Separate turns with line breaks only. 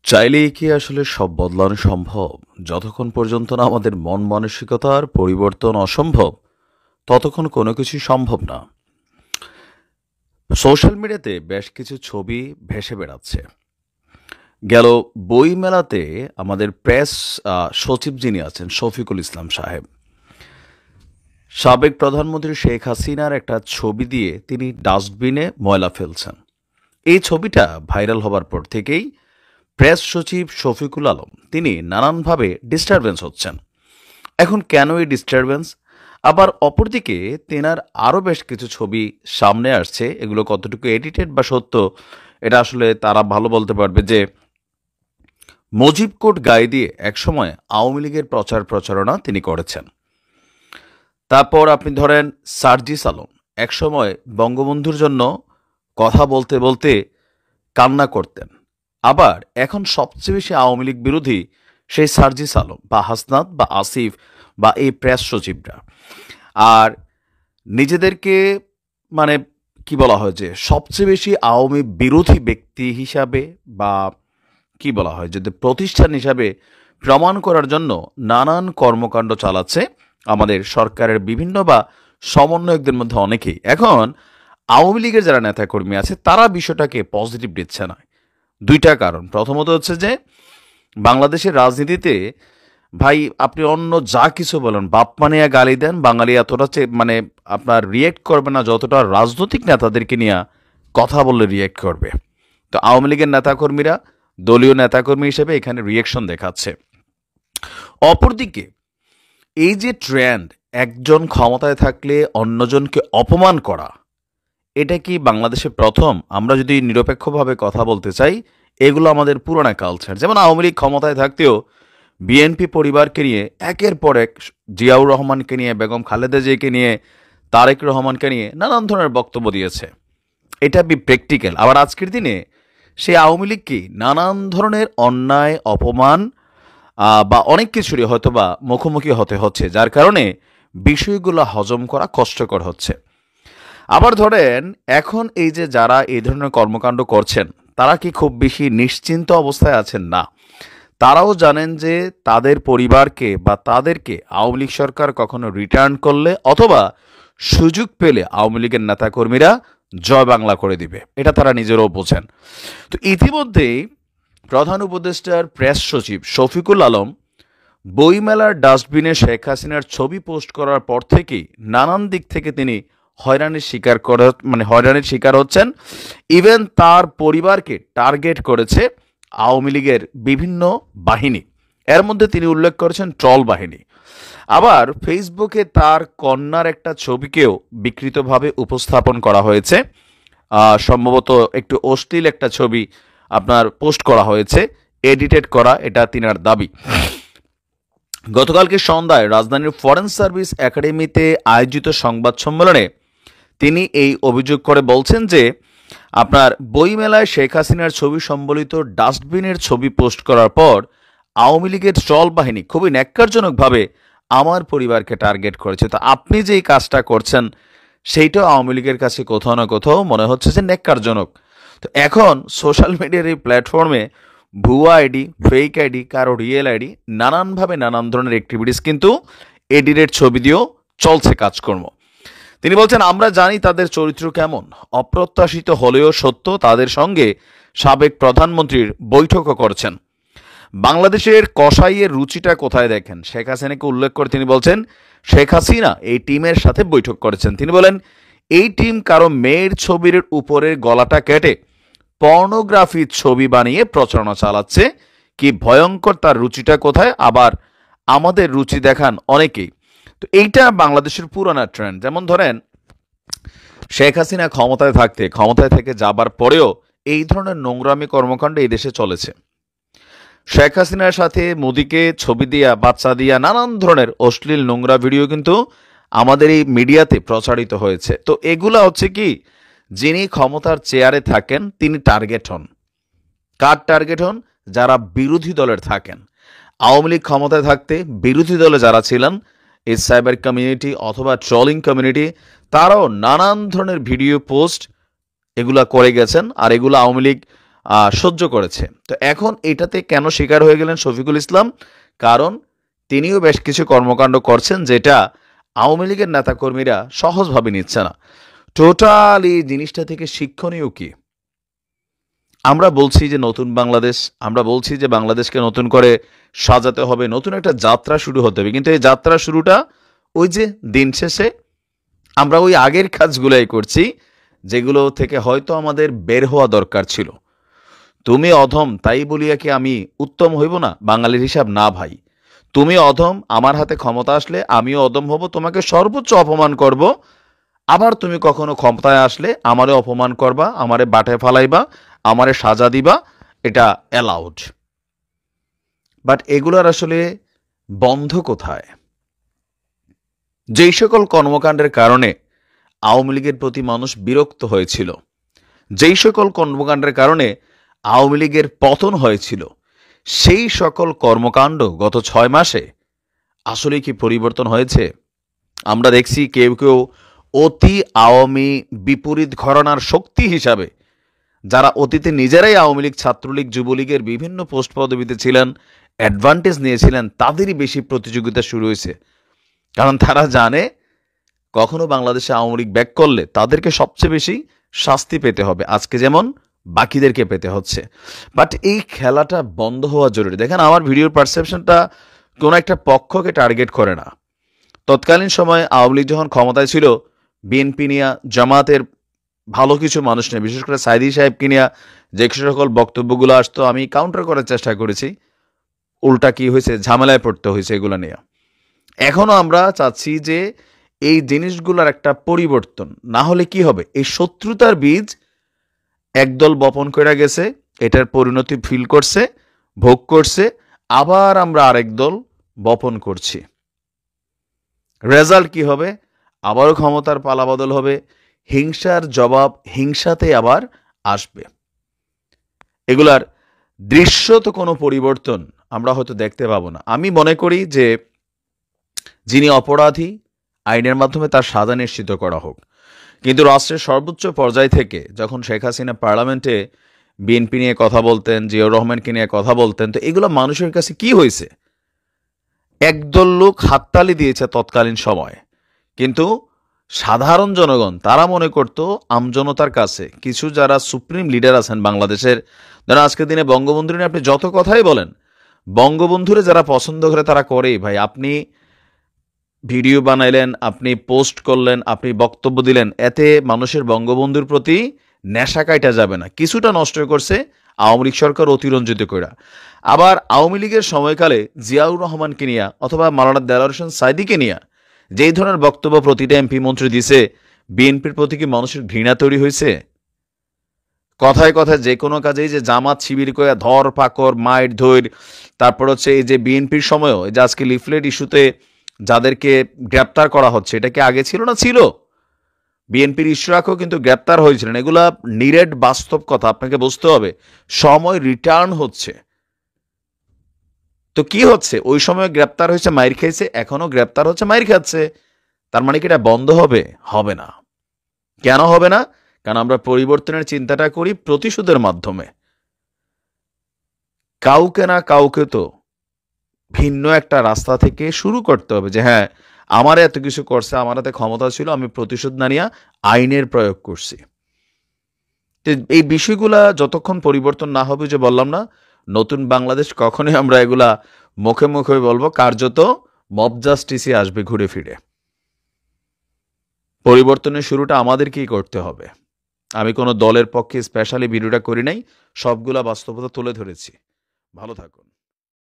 চাইলেই কি আসলে সব বদলানো সম্ভব? যতক্ষণ পর্যন্ত না আমাদের মন মানসিকতার পরিবর্তন অসম্ভব, ততক্ষণ কোনো কিছুই সম্ভব না। সোশ্যাল মিডিয়াতে বেশ কিছু ছবি ভেসে বেড়াচ্ছে। গেল বই মেলাতে আমাদের প্রেস সচিব যিনি আছেন শফিকুল ইসলাম সাহেব, সাবেক প্রধানমন্ত্রী শেখ হাসিনার একটা ছবি দিয়ে তিনি ডাস্টবিনে ময়লা ফেলছেন। এই ছবিটা ভাইরাল হবার পর থেকেই প্রেস সচিব শফিকুল আলম তিনি নানানভাবে ডিস্টারবেন্স হচ্ছেন। এখন কেন এই ডিস্টারবেন্স? আবার অপরদিকে তেনার আরও বেশ কিছু ছবি সামনে আসছে, এগুলো কতটুকু এডিটেড বা সত্য এটা আসলে তারা ভালো বলতে পারবে, যে মুজিব কোট গায়ে দিয়ে একসময় আওয়ামী লীগের প্রচারণা তিনি করেছেন। তারপর আপনি ধরেন সার্জিস আলম একসময় বঙ্গবন্ধুর জন্য কথা বলতে বলতে কান্না করতেন। আবার এখন সবচেয়ে বেশি আওয়ামী লীগ বিরোধী সেই সার্জিস আলম বা হাসনাত বা আসিফ বা এই প্রেস সচিবরা। আর নিজেদেরকে মানে কি বলা হয়, যে সবচেয়ে বেশি আওয়ামী বিরোধী ব্যক্তি হিসাবে বা কি বলা হয়, যদি প্রতিষ্ঠান হিসাবে প্রমাণ করার জন্য নানান কর্মকাণ্ড চালাচ্ছে আমাদের সরকারের বিভিন্ন বা সমন্বয়কদের মধ্যে অনেকেই। এখন আওয়ামী লীগের যারা নেতাকর্মী আছে তারা বিষয়টাকে পজিটিভ দিচ্ছে না। দুইটা কারণ। প্রথমত হচ্ছে যে বাংলাদেশের রাজনীতিতে ভাই আপনি অন্য যা কিছু বলেন, বাপ মানিয়া গালি দেন, বাঙালি এতটা মানে আপনার রিয়েক্ট করবে না যতটা রাজনৈতিক নেতাদেরকে নিয়ে কথা বললে রিয়েক্ট করবে। তো আওয়ামী লীগের নেতাকর্মীরা দলীয় নেতাকর্মী হিসেবে এখানে রিয়েকশন দেখাচ্ছে। অপরদিকে এই যে ট্রেন্ড, একজন ক্ষমতায় থাকলে অন্যজনকে অপমান করা, এটা কি বাংলাদেশে প্রথম? আমরা যদি নিরপেক্ষভাবে কথা বলতে চাই, এগুলো আমাদের পুরোনো কালচার। যেমন আওয়ামী লীগ ক্ষমতায় থাকতেও বিএনপি পরিবারকে নিয়ে একের পর এক, জিয়াউর রহমানকে নিয়ে, বেগম খালেদা জিয়াকে নিয়ে, তারেক রহমানকে নিয়ে নানান ধরনের বক্তব্য দিয়েছে। এটা প্র্যাকটিক্যাল। আবার আজকের দিনে সেই আওয়ামী লীগকে নানান ধরনের অন্যায়, অপমান বা অনেক কিছুরই হয়তো বা মুখোমুখি হতে হচ্ছে, যার কারণে বিষয়গুলো হজম করা কষ্টকর হচ্ছে। আবার ধরেন এখন এই যে যারা এই ধরনের কর্মকাণ্ড করছেন, তারা কি খুব বেশি নিশ্চিন্ত অবস্থায় আছেন? না, তারাও জানেন যে তাদের পরিবারকে বা তাদেরকে আওয়ামী লীগ সরকার কখনো রিটার্ন করলে অথবা সুযোগ পেলে আওয়ামী লীগের নেতাকর্মীরা জয় বাংলা করে দিবে, এটা তারা নিজেরাও বোঝেন। তো ইতিমধ্যেই প্রধান উপদেষ্টার প্রেস সচিব শফিকুল আলম বইমেলার ডাস্টবিনে শেখ হাসিনার ছবি পোস্ট করার পর থেকেই নানান দিক থেকে তিনি হয়রানির শিকার হচ্ছেন। ইভেন তার পরিবারকে টার্গেট করেছে আওয়ামী লীগের বিভিন্ন বাহিনী, এর মধ্যে তিনি উল্লেখ করেছেন ট্রল বাহিনী। আবার ফেসবুকে তার কন্যার একটা ছবিকেও বিকৃতভাবে উপস্থাপন করা হয়েছে, সম্ভবত একটু অশ্লীল একটা ছবি আপনার পোস্ট করা হয়েছে, এডিটেড করা, এটা তিনার দাবি। গতকালকে সন্ধ্যায় রাজধানীর ফরেন সার্ভিস একাডেমিতে আয়োজিত সংবাদ সম্মেলনে তিনি এই অভিযোগ করে বলছেন যে আপনার বইমেলায় শেখ হাসিনার ছবি সম্বলিত ডাস্টবিনের ছবি পোস্ট করার পর আওয়ামী লীগের ট্রল বাহিনী খুবই ন্যাক্কারজনকভাবে আমার পরিবারকে টার্গেট করেছে। তো আপনি যে এই কাজটা করছেন সেইটাও আওয়ামী লীগের কাছে কোথাও না কোথাও মনে হচ্ছে যে ন্যাক্কারজনক। তো এখন সোশ্যাল মিডিয়ার এই প্ল্যাটফর্মে ভুয়া আইডি, ফেক আইডি, কারো রিয়েল আইডি, নানানভাবে নানান ধরনের অ্যাক্টিভিটিস কিন্তু এডিটেড ছবি দিয়েও চলছে কাজকর্ম। তিনি বলছেন, আমরা জানি তাদের চরিত্র কেমন, অপ্রত্যাশিত হলেও সত্য তাদের সঙ্গে সাবেক প্রধানমন্ত্রীর বৈঠকও করছেন। বাংলাদেশের কসাইয়ের রুচিটা কোথায় দেখেন? শেখ হাসিনাকে উল্লেখ করে তিনি বলছেন শেখ হাসিনা এই টিমের সাথে বৈঠক করেছেন। তিনি বলেন এই টিম কারো মেয়ের ছবির উপরের গলাটা কেটে পর্নোগ্রাফির ছবি বানিয়ে প্রচারণা চালাচ্ছে। কি ভয়ঙ্কর, তার রুচিটা কোথায়? আবার আমাদের রুচি দেখান অনেকেই। তো এইটা বাংলাদেশের পুরানা ট্রেন্ড। যেমন ধরেন শেখ হাসিনা ক্ষমতায় থেকে যাবার পরেও এই ধরনের নোংরামি কর্মকাণ্ড এই দেশে চলেছে। শেখ হাসিনার সাথে মোদিকে ছবি দিয়া, বাচ্চা দিয়া, নানান ধরনের অশ্লীল নোংরা ভিডিও কিন্তু আমাদের এই মিডিয়াতে প্রচারিত হয়েছে। তো এগুলা হচ্ছে কি, যিনি ক্ষমতার চেয়ারে থাকেন তিনি টার্গেট হন। কার টার্গেট হন? যারা বিরোধী দলের থাকেন। আওয়ামী লীগ ক্ষমতায় থাকতে বিরোধী দলে যারা ছিলেন, এই সাইবার কমিউনিটি অথবা ট্রলিং কমিউনিটি, তারাও নানান ধরনের ভিডিও পোস্ট এগুলা করে গেছেন। আর এগুলো আওয়ামী লীগ সহ্য করেছে। তো এখন এটাতে কেন শিকার হয়ে গেলেন শফিকুল ইসলাম? কারণ তিনিও বেশ কিছু কর্মকাণ্ড করছেন যেটা আওয়ামী লীগের নেতাকর্মীরা সহজভাবে নিচ্ছে না। টোটাল এই জিনিসটা থেকে শিক্ষণীয় কি? আমরা বলছি যে নতুন বাংলাদেশ, আমরা বলছি যে বাংলাদেশকে নতুন করে সাজাতে হবে, নতুন একটা যাত্রা শুরু হতে হবে, কিন্তু এই যাত্রা শুরুটা ওই যে দিন শেষে আমরা ওই আগের কাজগুলোই করছি যেগুলো থেকে হয়তো আমাদের বের হওয়া দরকার ছিল। তুমি অধম তাই বলিয়া কি আমি উত্তম হইব না? বাঙালির হিসাব না ভাই। তুমি অধম, আমার হাতে ক্ষমতা আসলে আমিও অধম হব, তোমাকে সর্বোচ্চ অপমান করব। আবার তুমি কখনো ক্ষমতায় আসলে আমারে অপমান করবা, আমারে বাটে ফালাইবা, আমারে সাজা দিবা, এটা অ্যালাউড। বাট এগুলোর আসলে বন্ধ কোথায়? যেই সকল কর্মকাণ্ডের কারণে আওয়ামী লীগের প্রতি মানুষ বিরক্ত হয়েছিল, যেই সকল কর্মকাণ্ডের কারণে আওয়ামী লীগের পতন হয়েছিল, সেই সকল কর্মকাণ্ড গত 6 মাসে আসলে কি পরিবর্তন হয়েছে? আমরা দেখছি কেউ কেউ অতি আওয়ামী বিপরীত ঘরানার শক্তি হিসাবে, যারা অতীতে নিজেরাই আওয়ামী লীগ, ছাত্রলীগ, যুবলীগের বিভিন্ন পোস্ট পদবিতে ছিলেন, অ্যাডভান্টেজ নিয়েছিলেন, তাদেরই বেশি প্রতিযোগিতা শুরু হয়েছে। কারণ তারা জানে কখনো বাংলাদেশে আওয়ামী লীগ ব্যাক করলে তাদেরকে সবচেয়ে বেশি শাস্তি পেতে হবে, আজকে যেমন বাকিদেরকে পেতে হচ্ছে। বাট এই খেলাটা বন্ধ হওয়া জরুরি। দেখেন, আমার ভিডিওর পারসেপশনটা কোনো একটা পক্ষকে টার্গেট করে না। তৎকালীন সময়ে আওয়ামী লীগ যখন ক্ষমতায় ছিল, বিএনপি নিয়ে, জামাতের ভালো কিছু মানুষ নিয়ে, বিশেষ করে সাইদি সাহেবকে নিয়ে যে সকল বক্তব্যগুলো আসতো, আমি কাউন্টার করার চেষ্টা করেছি। উল্টা কি হয়েছে, ঝামেলায় পড়তে হয়েছে এগুলো নিয়ে। এখনও আমরা চাচ্ছি যে এই জিনিসগুলোর একটা পরিবর্তন না হলে কি হবে, এই শত্রুতার বীজ একদল বপন করে গেছে, এটার পরিণতি ফিল করছে, ভোগ করছে, আবার আমরা আরেক দল বপন করছি। রেজাল্ট কি হবে? আবারও ক্ষমতার পালাবদল হবে, হিংসার জবাব হিংসাতে আবার আসবে। এগুলার দৃশ্যত কোনো পরিবর্তন আমরা হয়তো দেখতে পাবো না। আমি মনে করি যে যিনি অপরাধী, আইনের মাধ্যমে তার সাজা নিশ্চিত করা হোক। কিন্তু রাষ্ট্রের সর্বোচ্চ পর্যায় থেকে যখন শেখ হাসিনা পার্লামেন্টে বিএনপি নিয়ে কথা বলতেন, জিয়াউর রহমানকে নিয়ে কথা বলতেন, তো এগুলো মানুষের কাছে কি হয়েছে? একদল লোক হাততালি দিয়েছে তৎকালীন সময়, কিন্তু সাধারণ জনগণ তারা মনে করত আমজনতার কাছে কিছু যারা সুপ্রিম লিডার আছেন বাংলাদেশের, যারা আজকের দিনে বঙ্গবন্ধুর নিয়ে আপনি যত কথাই বলেন, বঙ্গবন্ধুরে যারা পছন্দ করে তারা করেই ভাই। আপনি ভিডিও বানাইলেন, আপনি পোস্ট করলেন, আপনি বক্তব্য দিলেন, এতে মানুষের বঙ্গবন্ধুর প্রতি নেশা কাইটা যাবে না। কিছুটা নষ্ট করছে আওয়ামী লীগ সরকার অতিরঞ্জিত করে। আবার আওয়ামী লীগের সময়কালে জিয়াউর রহমানকে নিয়ে অথবা মাওলানা দেলোয়ার হোসেন সাইদিকে নিয়ে যেই ধরনের বক্তব্য প্রতিটা এমপি মন্ত্রী দিছে, বিএনপির প্রতি কি মানুষের ঘৃণা তৈরি হয়েছে? কথায় কথায় যে কোনো কাজেই যে জামাত শিবির করে ধর পাকড় মাইর ধৈর, তারপর হচ্ছে এই যে বিএনপির সময়ও এই যে আজকে লিফলেট ইস্যুতে যাদেরকে গ্রেপ্তার করা হচ্ছে, এটা কি আগে ছিল না? ছিল। বিএনপির ইশরাকও কিন্তু গ্রেপ্তার হয়েছিলেন। এগুলা নিরেট বাস্তব কথা, আপনাকে বুঝতে হবে। সময় রিটার্ন হচ্ছে। তো কি হচ্ছে, ওই সময় গ্রেপ্তার হয়েছে, মাইর খেয়েছে, এখনো গ্রেপ্তার হচ্ছে, মাইর খাচ্ছে। তার মানে কি এটা বন্ধ হবে? হবে না। কেন হবে না? কারণ আমরা পরিবর্তনের চিন্তাটা করি প্রতিশোধের মাধ্যমে। কাউকে না কাউকে তো ভিন্ন একটা রাস্তা থেকে শুরু করতে হবে, যে হ্যাঁ, আমার এত কিছু করছে, আমার হাতে ক্ষমতা ছিল, আমি প্রতিশোধ না নিয়ে আইনের প্রয়োগ করছি। এই বিষয়গুলা যতক্ষণ পরিবর্তন না হবে, যে বললাম না, নতুন বাংলাদেশ কখনোই আমরা এগুলা মুখে মুখে বলবো, কার্যত মব জাস্টিসই আসবে ঘুরে ফিরে। পরিবর্তনের শুরুটা আমাদেরকেই করতে হবে। আমি কোনো দলের পক্ষে স্পেশালি ভিডিওটা করি নাই, সবগুলা বাস্তবতা তুলে ধরেছি। ভালো থাকুন।